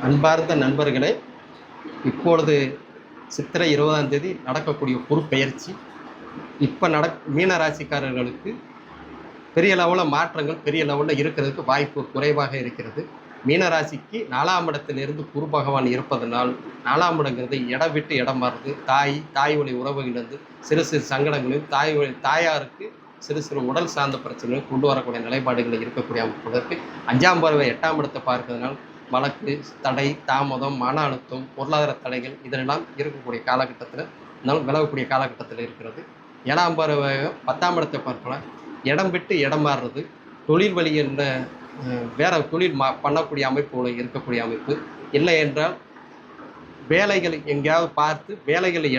அன்பார்ந்த நண்பர்களே, இப்பொழுது சித்திரை 20ஆம் தேதி நடக்கக்கூடிய குருப்பெயர்ச்சி இப்போ மீன ராசிக்காரர்களுக்கு பெரிய லெவலில் மாற்றங்கள் பெரிய லெவலில் இருக்கிறதுக்கு வாய்ப்பு குறைவாக இருக்கிறது. மீனராசிக்கு 4ஆம் இடத்திலிருந்து குரு பகவான் இருப்பதனால் 4ஆம் இடங்கிறது இடம் விட்டு இடம் மாறுது. தாய் வழி உறவுகளிலிருந்து சிறு சிறு சங்கடங்களையும் தாயாருக்கு சிறு சிறு உடல் சார்ந்த பிரச்சனைகளும் கொண்டு வரக்கூடிய நிலைப்பாடுகளில் இருக்கக்கூடிய அமைப்புகளுக்கு 5ஆம் பார்வை 8ஆம் இடத்தை பார்க்கிறதுனால் வழக்கு தடை, தாமதம், மன அழுத்தம், பொருளாதார தடைகள் இதெல்லாம் இருக்கக்கூடிய காலகட்டத்தில் இருந்தாலும் விலகக்கூடிய காலகட்டத்தில் இருக்கிறது. 7ஆம் பார்வை 10ஆம் இடத்தை பார்க்கலாம். இடம் விட்டு இடம் மாறுறது, தொழில் வழி என்ற வேற தொழில் பண்ணக்கூடிய அமைப்புகளை இருக்கக்கூடிய அமைப்பு இல்லை என்றால் வேலைகள் எங்கேயாவது பார்த்து வேலைகளில்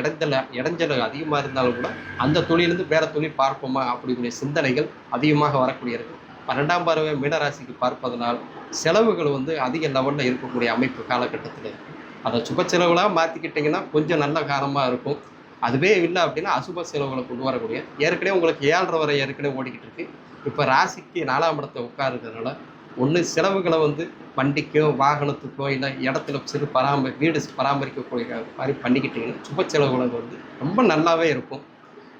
இடைஞ்சல் அதிகமாக இருந்தாலும் கூட அந்த தொழிலிருந்து வேற தொழில் பார்ப்போமா அப்படிக்கூடிய சிந்தனைகள் அதிகமாக வரக்கூடிய இருக்கு. 12ஆம் பார்வை மீனராசிக்கு பார்ப்பதனால் செலவுகள் அதிக லெவலில் இருக்கக்கூடிய அமைப்பு காலகட்டத்தில் இருக்குது. அதை சுப செலவுகளாக மாற்றிக்கிட்டிங்கன்னா கொஞ்சம் நல்ல காலமாக இருக்கும். அதுவே இல்லை அப்படின்னா அசுப செலவுகளை கொண்டு வரக்கூடிய ஏற்கனவே உங்களுக்கு 7.5 வரை ஏற்கனவே ஓடிக்கிட்டு இருக்கு. இப்போ ராசிக்கு 4ஆம் இடத்தை உட்காருக்கிறதுனால ஒன்று செலவுகளை வண்டிக்கோ வாகனத்துக்கோ இல்லை இடத்துல சிறு வீடு பராமரிக்கக்கூடிய மாதிரி பண்ணிக்கிட்டிங்கன்னா சுப செலவுகளை ரொம்ப நல்லாவே இருக்கும்.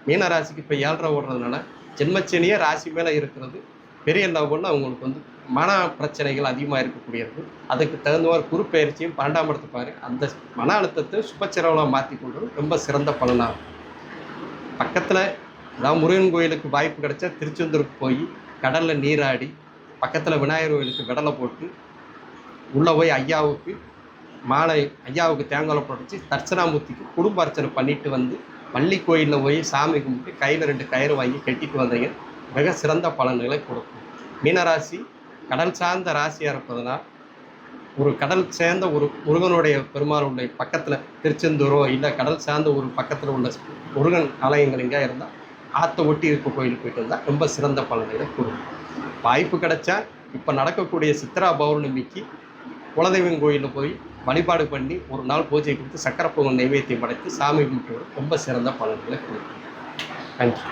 மீனராசிக்கு இப்போ 7.5 ஓடுறதுனால ஜென்மச்சனியே ராசி மேலே இருக்கிறது பெரிய லெவலில் அவங்களுக்கு மன பிரச்சனைகள் அதிகமாக இருக்கக்கூடியது. அதுக்கு தகுந்தவாறு குருப்பெயர்ச்சியும் 12ஆம் இடத்தை பாரு அந்த மன அழுத்தத்தை சுபச்சிரவலாக மாற்றி கொள்வது ரொம்ப சிறந்த பலனாகும். பக்கத்தில் அதாவது முருகன் கோயிலுக்கு வாய்ப்பு கிடைச்சா திருச்செந்தூருக்கு போய் கடலில் நீராடி பக்கத்தில் விநாயகர் கோயிலுக்கு விடலை போட்டு உள்ளே போய் ஐயாவுக்கு தேங்காய் போட்டுச்சு தட்சணாமூர்த்திக்கு குடும்ப அர்ச்சனை பண்ணிட்டு பள்ளி கோயிலில் போய் சாமி கும்பிட்டு கையில் 2 கயிறு வாங்கி கட்டிட்டு வந்தீங்க மிக சிறந்த பலன்களை கொடுக்கும். மீனராசி கடல் சார்ந்த ராசியாக இருப்பதனால் ஒரு கடல் சேர்ந்த ஒரு முருகனுடைய பெருமாளுடைய பக்கத்தில் திருச்செந்தூரோ இல்லை கடல் சார்ந்த ஒரு பக்கத்தில் உள்ள முருகன் ஆலயங்கள் எங்கேயா இருந்தால் ஆற்றை ஒட்டி இருக்க கோயிலுக்கு போயிட்டு வந்தால் ரொம்ப சிறந்த பலன்களை கொடுக்கும். வாய்ப்பு கிடைச்சா இப்போ நடக்கக்கூடிய சித்ரா பௌர்ணமிக்கு குலதெய்வம் கோயிலில் போய் வழிபாடு பண்ணி ஒரு நாள் பூஜை கொடுத்து சக்கரை பொங்கல் நைவேத்தியம் படைத்து சாமி கும்பிட்டு ரொம்ப சிறந்த பலன்களை கொடுக்கும். நன்றி.